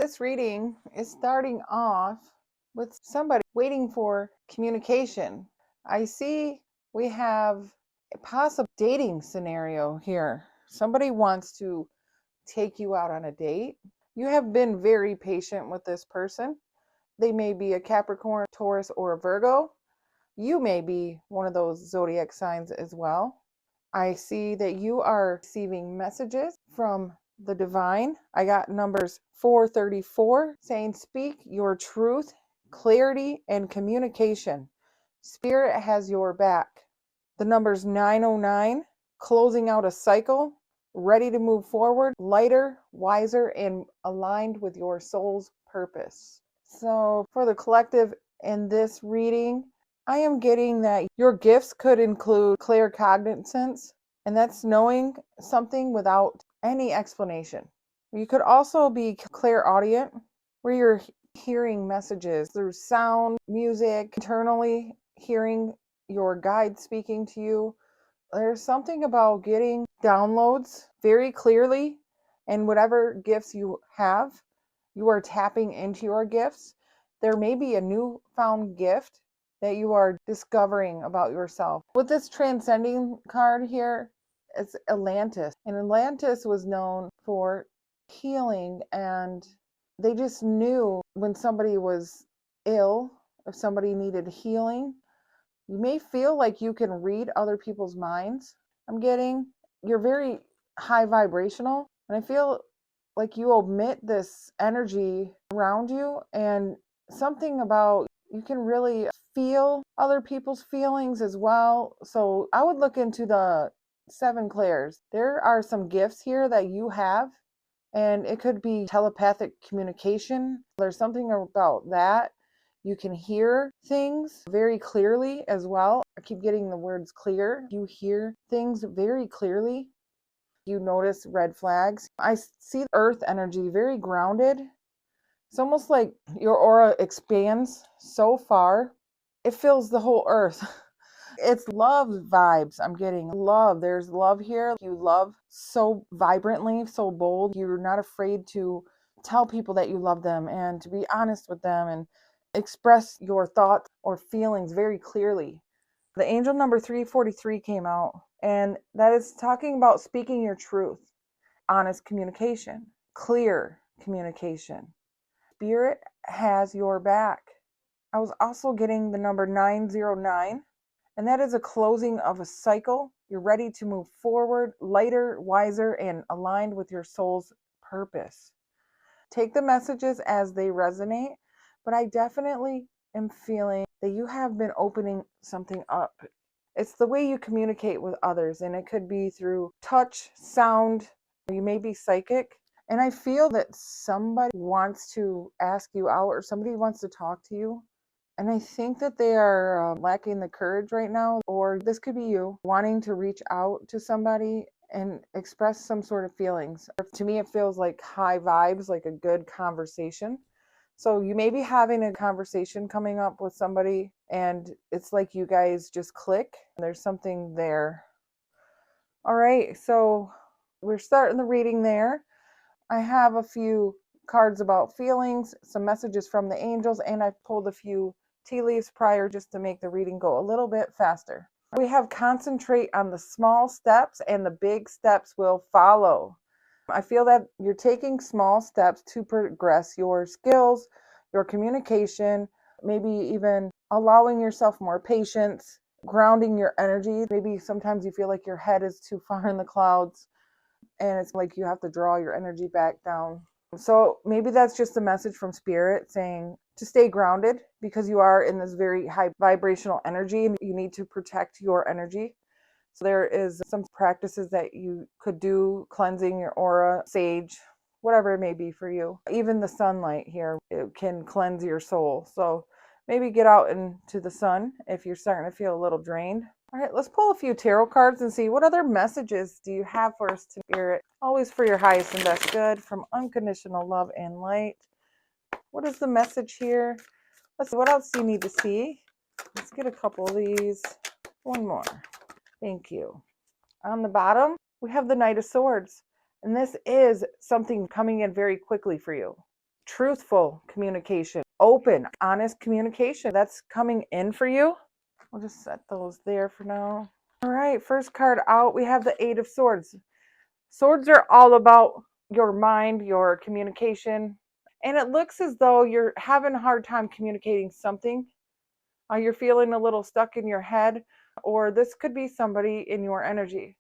This reading is starting off with somebody waiting for communication. I see we have a possible dating scenario here. Somebody wants to take you out on a date. You have been very patient with this person. They may be a Capricorn, Taurus, or a Virgo. You may be one of those zodiac signs as well. I see that you are receiving messages from the divine. I got numbers 434 saying, speak your truth, clarity, and communication. Spirit has your back. The numbers 909, closing out a cycle, ready to move forward, lighter, wiser, and aligned with your soul's purpose. So, for the collective in this reading, I am getting that your gifts could include claircognizance, and that's knowing something without any explanation. You could also be clairaudient, where you're hearing messages through sound, music, internally hearing your guide speaking to you. There's something about getting downloads very clearly, and whatever gifts you have, you are tapping into your gifts. There may be a newfound gift that you are discovering about yourself. With this transcending card here, it's Atlantis. And Atlantis was known for healing, and they just knew when somebody was ill, if somebody needed healing. You may feel like you can read other people's minds. I'm getting you're very high vibrational, and I feel like you omit this energy around you, and something about you can really feel other people's feelings as well. So I would look into the seven clairs. There are some gifts here that you have, and it could be telepathic communication. There's something about that. You can hear things very clearly as well. I keep getting the words clear. You hear things very clearly. You notice red flags. I see earth energy very grounded. It's almost like your aura expands so far, it fills the whole earth. It's love vibes. I'm getting love. There's love here. You love so vibrantly, so bold. You're not afraid to tell people that you love them and to be honest with them and express your thoughts or feelings very clearly. The angel number 343 came out, and that is talking about speaking your truth, honest communication, clear communication. Spirit has your back. I was also getting the number 909, and that is a closing of a cycle. You're ready to move forward, lighter, wiser, and aligned with your soul's purpose. Take the messages as they resonate, but I definitely am feeling that you have been opening something up. It's the way you communicate with others, and it could be through touch, sound. You may be psychic. And I feel that somebody wants to ask you out, or somebody wants to talk to you. And I think that they are lacking the courage right now, or this could be you wanting to reach out to somebody and express some sort of feelings. To me, it feels like high vibes, like a good conversation. So you may be having a conversation coming up with somebody, and it's like you guys just click. There's something there. All right, so we're starting the reading there. I have a few cards about feelings, some messages from the angels, and I pulled a few tea leaves prior just to make the reading go a little bit faster. We have concentrate on the small steps, and the big steps will follow. I feel that you're taking small steps to progress your skills, your communication, maybe even allowing yourself more patience, grounding your energy. Maybe sometimes you feel like your head is too far in the clouds, and it's like you have to draw your energy back down. So maybe that's just a message from spirit saying to stay grounded, because you are in this very high vibrational energy and you need to protect your energy. So there is some practices that you could do, cleansing your aura, sage, whatever it may be for you. Even the sunlight here, it can cleanse your soul. So maybe get out into the sun if you're starting to feel a little drained. All right, let's pull a few tarot cards and see what other messages do you have for us to Spirit. Always for your highest and best good, from unconditional love and light. What is the message here? Let's see, what else do you need to see? Let's get a couple of these. One more. Thank you. On the bottom, we have the Knight of Swords. And this is something coming in very quickly for you. truthful communication, open, honest communication. That's coming in for you. We'll just set those there for now. All right, first card out, we have the Eight of Swords. Swords are all about your mind, your communication, and it looks as though you're having a hard time communicating something. You're feeling a little stuck in your head, or this could be somebody in your energy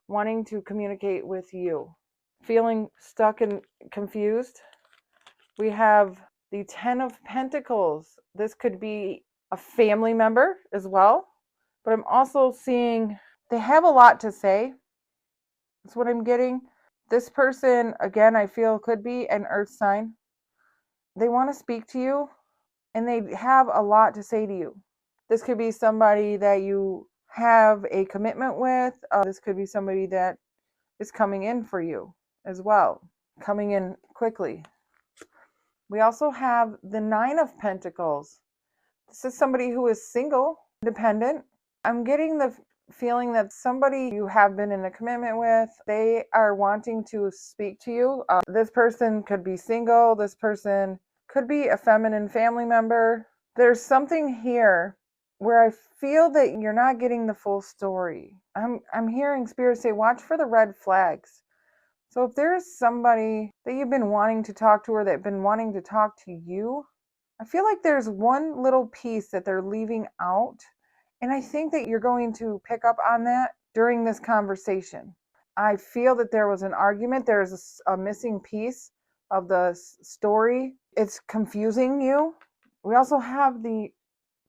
wanting to communicate with you. Feeling stuck and confused. We have the Ten of Pentacles. This could be a family member as well, but I'm also seeing they have a lot to say. That's what I'm getting. This person, again, I feel could be an earth sign. They want to speak to you and they have a lot to say to you. This could be somebody that you have a commitment with. This could be somebody that is coming in for you as well, coming in quickly. We also have the Nine of Pentacles. This is somebody who is single, independent. I'm getting the feeling that somebody you have been in a commitment with, they are wanting to speak to you. This person could be single. This person could be a feminine family member. There's something here where I feel that you're not getting the full story. I'm hearing Spirit say, watch for the red flags. So if there's somebody that you've been wanting to talk to or that have been wanting to talk to you, I feel like there's one little piece that they're leaving out. And I think that you're going to pick up on that during this conversation. I feel that there was an argument. There's a missing piece of the story. It's confusing you. We also have the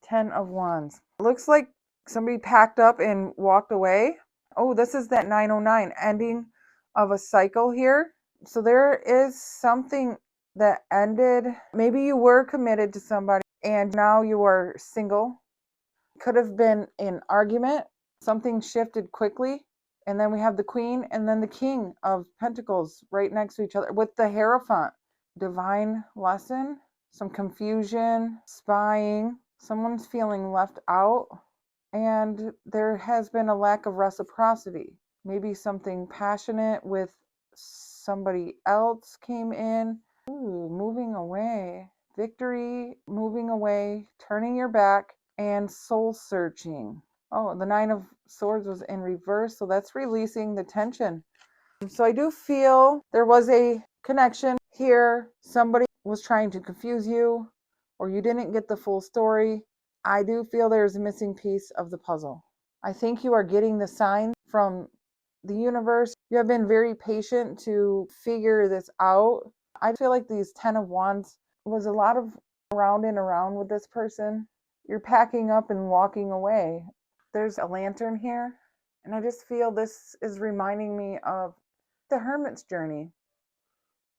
Ten of Wands. It looks like somebody packed up and walked away. Oh, this is that 909 ending of a cycle here. So there is something that ended. Maybe you were committed to somebody and now you are single. Could have been an argument. Something shifted quickly. And then we have the Queen and then the King of Pentacles right next to each other with the Hierophant. Divine lesson, some confusion, spying. Someone's feeling left out. And there has been a lack of reciprocity. Maybe something passionate with somebody else came in. Ooh, moving away. Victory, moving away, turning your back, and soul searching. Oh, the Nine of Swords was in reverse, so that's releasing the tension. So I do feel there was a connection here. Somebody was trying to confuse you, or you didn't get the full story. I do feel there's a missing piece of the puzzle. I think you are getting the sign from the universe. You have been very patient to figure this out. I feel like these Ten of Wands was a lot of around and around with this person. You're packing up and walking away. There's a lantern here, and I just feel this is reminding me of the hermit's journey.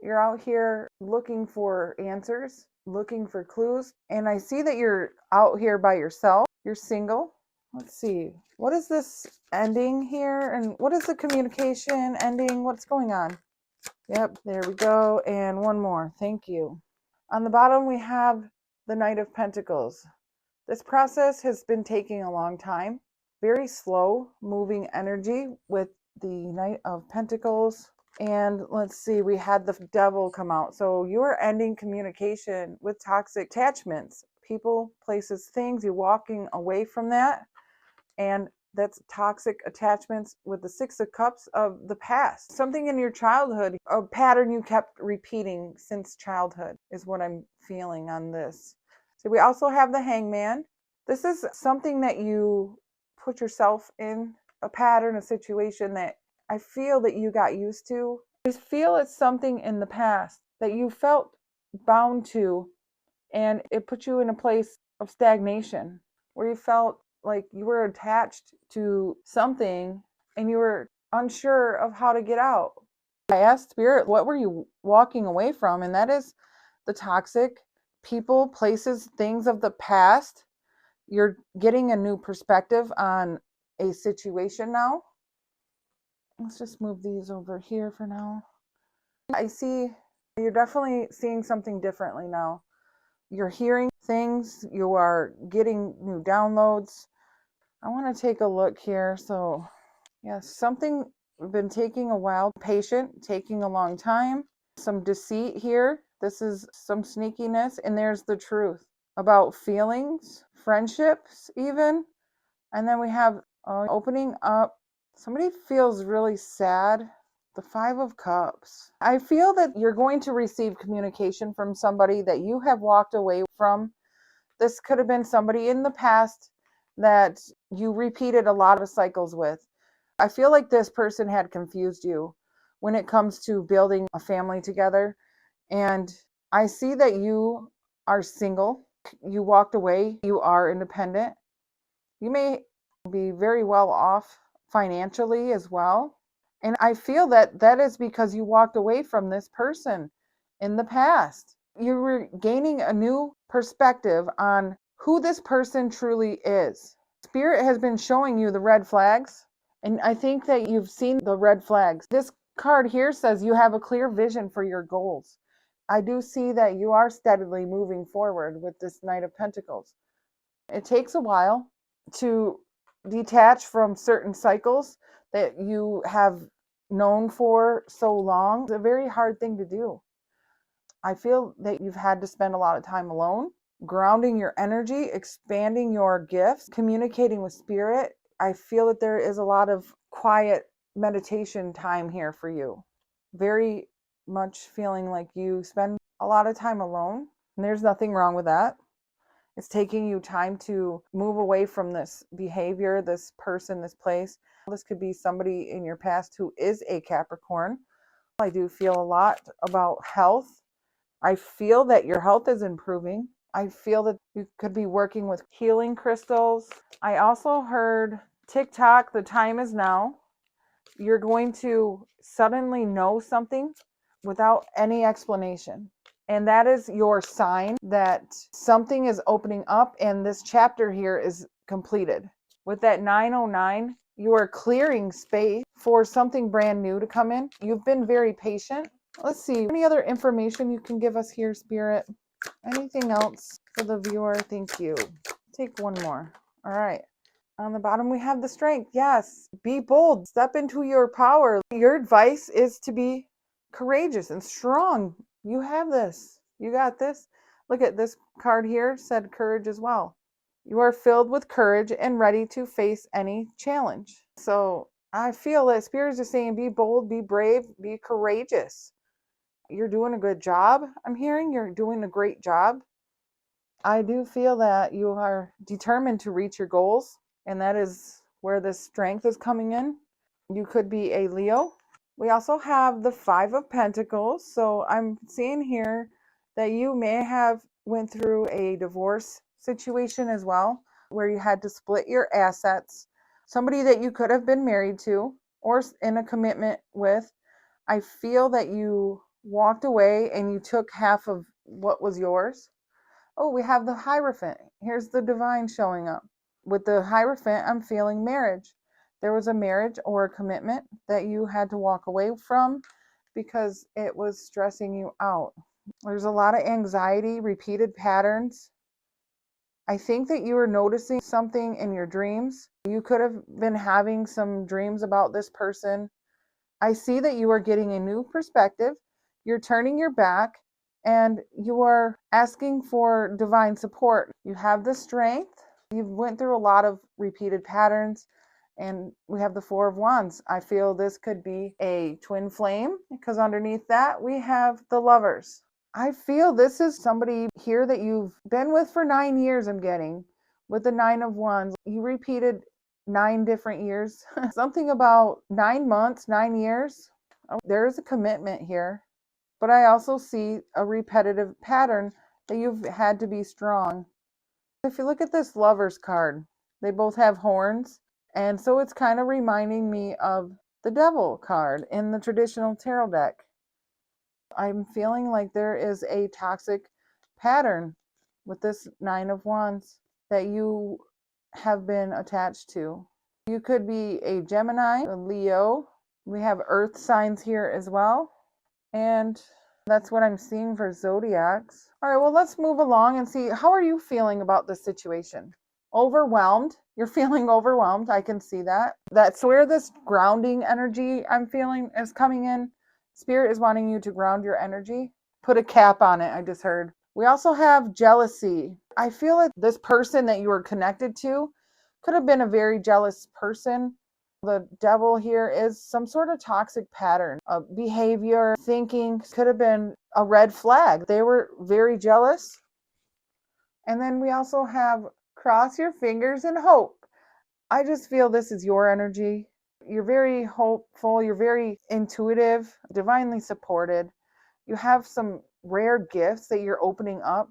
You're out here looking for answers, looking for clues, and I see that you're out here by yourself. You're single. Let's see. What is this ending here? And what is the communication ending? What's going on? Yep, there we go. And one more. Thank you. On the bottom, we have the Knight of Pentacles. This process has been taking a long time. Very slow moving energy with the Knight of Pentacles. And let's see, we had the Devil come out. So you're ending communication with toxic attachments. People, places, things. You're walking away from that. And that's toxic attachments with the Six of Cups of the past. Something in your childhood, a pattern you kept repeating since childhood is what I'm feeling on this. So we also have the Hangman. This is something that you put yourself in, a pattern, a situation that I feel that you got used to. I feel it's something in the past that you felt bound to, and it put you in a place of stagnation where you felt like you were attached to something and you were unsure of how to get out. I asked Spirit, what were you walking away from? And that is the toxic people, places, things of the past. You're getting a new perspective on a situation now. Let's just move these over here for now. I see you're definitely seeing something differently now. You're hearing things, you are getting new downloads. I want to take a look here. So, yeah, something been taking a while, patient, taking a long time. Some deceit here. This is some sneakiness, and there's the truth about feelings, friendships, even. And then we have opening up. Somebody feels really sad. The Five of Cups. I feel that you're going to receive communication from somebody that you have walked away from. This could have been somebody in the past that you repeated a lot of cycles with. I feel like this person had confused you when it comes to building a family together. And I see that you are single. You walked away. You are independent. You may be very well off financially as well. And I feel that that is because you walked away from this person in the past. You were gaining a new perspective on who this person truly is. Spirit has been showing you the red flags, and I think that you've seen the red flags. This card here says you have a clear vision for your goals. I do see that you are steadily moving forward with this Knight of Pentacles. It takes a while to detach from certain cycles that you have known for so long. It's a very hard thing to do. I feel that you've had to spend a lot of time alone, grounding your energy, expanding your gifts, communicating with spirit. I feel that there is a lot of quiet meditation time here for you. Very much feeling like you spend a lot of time alone, and there's nothing wrong with that. It's taking you time to move away from this behavior, this person, this place. This could be somebody in your past who is a Capricorn. I do feel a lot about health. I feel that your health is improving. I feel that you could be working with healing crystals. I also heard TikTok, the time is now. You're going to suddenly know something without any explanation. And that is your sign that something is opening up and this chapter here is completed. With that 909, you are clearing space for something brand new to come in. You've been very patient. Let's see, any other information you can give us here, Spirit? Anything else for the viewer? Thank you. Take one more. All right. On the bottom, we have the Strength. Yes, be bold. Step into your power. Your advice is to be courageous and strong. You have this. You got this. Look at this card here, said courage as well. You are filled with courage and ready to face any challenge. So I feel that Spirit is just saying be bold, be brave, be courageous. You're doing a good job. I'm hearing you're doing a great job. I do feel that you are determined to reach your goals, and that is where this strength is coming in. You could be a Leo. We also have the Five of Pentacles. So I'm seeing here that you may have went through a divorce situation as well, where you had to split your assets. Somebody that you could have been married to or in a commitment with. I feel that you walked away and you took half of what was yours. Oh, we have the Hierophant. Here's the Divine showing up. With the Hierophant, I'm feeling marriage. There was a marriage or a commitment that you had to walk away from because it was stressing you out. There's a lot of anxiety, repeated patterns. I think that you were noticing something in your dreams. You could have been having some dreams about this person. I see that you are getting a new perspective. You're turning your back and you are asking for divine support. You have the Strength. You've went through a lot of repeated patterns, and we have the Four of Wands. I feel this could be a twin flame because underneath that we have the Lovers. I feel this is somebody here that you've been with for 9 years. I'm getting with the Nine of Wands. You repeated 9 different years. Something about 9 months, 9 years. Oh, there is a commitment here. But I also see a repetitive pattern that you've had to be strong. If you look at this Lovers card, they both have horns. And so it's kind of reminding me of the Devil card in the traditional tarot deck. I'm feeling like there is a toxic pattern with this Nine of Wands that you have been attached to. You could be a Gemini, a Leo. We have earth signs here as well. And that's what I'm seeing for zodiacs. All right, well, let's move along and see, how are you feeling about this situation? Overwhelmed. You're feeling overwhelmed. I can see that. That's where this grounding energy I'm feeling is coming in. Spirit is wanting you to ground your energy. put a cap on it, I just heard. We also have jealousy. I feel like this person that you were connected to could have been a very jealous person. The devil here is some sort of toxic pattern of behavior, thinking, could have been a red flag. They were very jealous. And then we also have cross your fingers and hope. I just feel this is your energy. You're very hopeful, you're very intuitive, divinely supported. You have some rare gifts that you're opening up.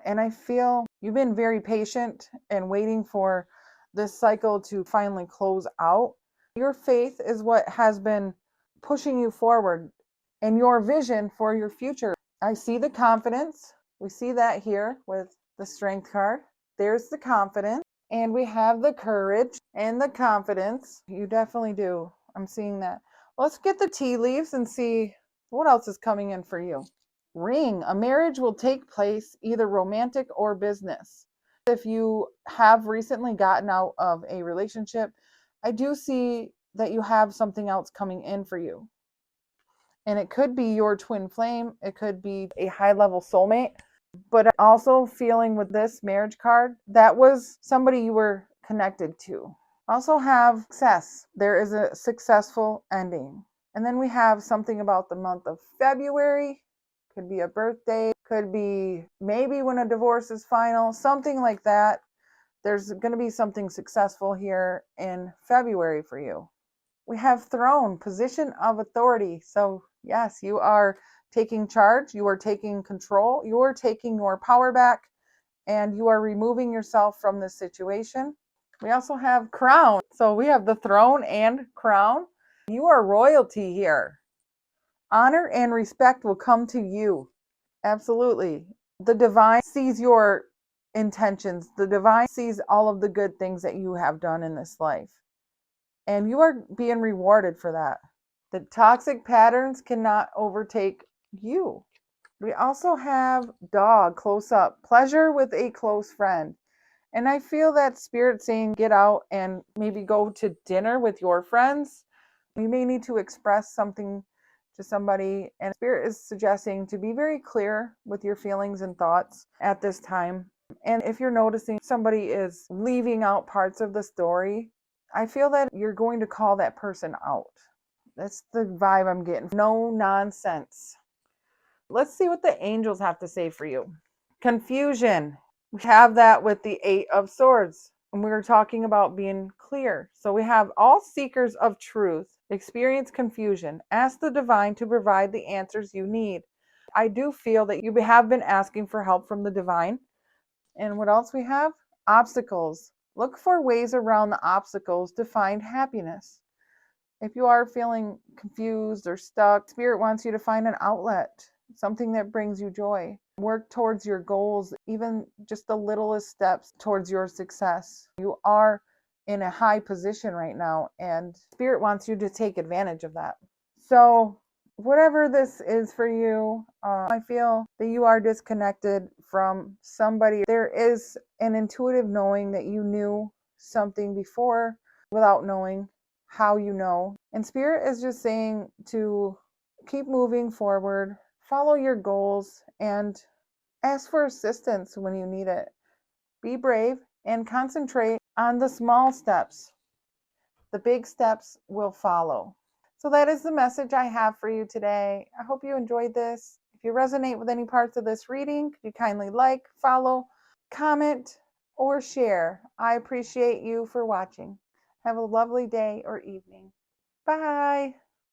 And I feel you've been very patient and waiting for this cycle to finally close out. Your faith is what has been pushing you forward and your vision for your future. I see the confidence. We see that here with the strength card. There's the confidence. And we have the courage and the confidence. You definitely do. I'm seeing that. Let's get the tea leaves and see what else is coming in for you. Ring. A marriage will take place, either romantic or business. If you have recently gotten out of a relationship, I do see that you have something else coming in for you. And it could be your twin flame. It could be a high level soulmate. But also feeling with this marriage card, that was somebody you were connected to. Also have success. There is a successful ending. And then we have something about the month of February. Could be a birthday, could be maybe when a divorce is final, something like that. There's going to be something successful here in February for you. We have throne, position of authority. So yes, you are taking charge, you are taking control, you are taking your power back, and you are removing yourself from this situation. We also have crown. So we have the throne and crown. You are royalty here. Honor and respect will come to you. Absolutely. The divine sees your intentions. The divine sees all of the good things that you have done in this life. And you are being rewarded for that. The toxic patterns cannot overtake you. We also have dog, close up, pleasure with a close friend. And I feel that spirit saying get out and maybe go to dinner with your friends. You may need to express something to somebody, and spirit is suggesting to be very clear with your feelings and thoughts at this time. And if you're noticing somebody is leaving out parts of the story, I feel that you're going to call that person out. That's the vibe I'm getting. No nonsense. Let's see what the angels have to say for you. Confusion. We have that with the 8 of Swords. And we were talking about being clear. So we have all seekers of truth experience confusion. Ask the divine to provide the answers you need. I do feel that you have been asking for help from the divine. And what else we have? Obstacles. Look for ways around the obstacles to find happiness. If you are feeling confused or stuck, Spirit wants you to find an outlet, something that brings you joy. Work towards your goals, even just the littlest steps towards your success. You are in a high position right now, and Spirit wants you to take advantage of that. So whatever this is for you, I feel that you are disconnected from somebody. There is an intuitive knowing that you knew something before without knowing how you know. And Spirit is just saying to keep moving forward, follow your goals, and ask for assistance when you need it. Be brave and concentrate on the small steps. The big steps will follow. So that is the message I have for you today. I hope you enjoyed this. If you resonate with any parts of this reading, could you kindly like, follow, comment, or share? I appreciate you for watching. Have a lovely day or evening. Bye.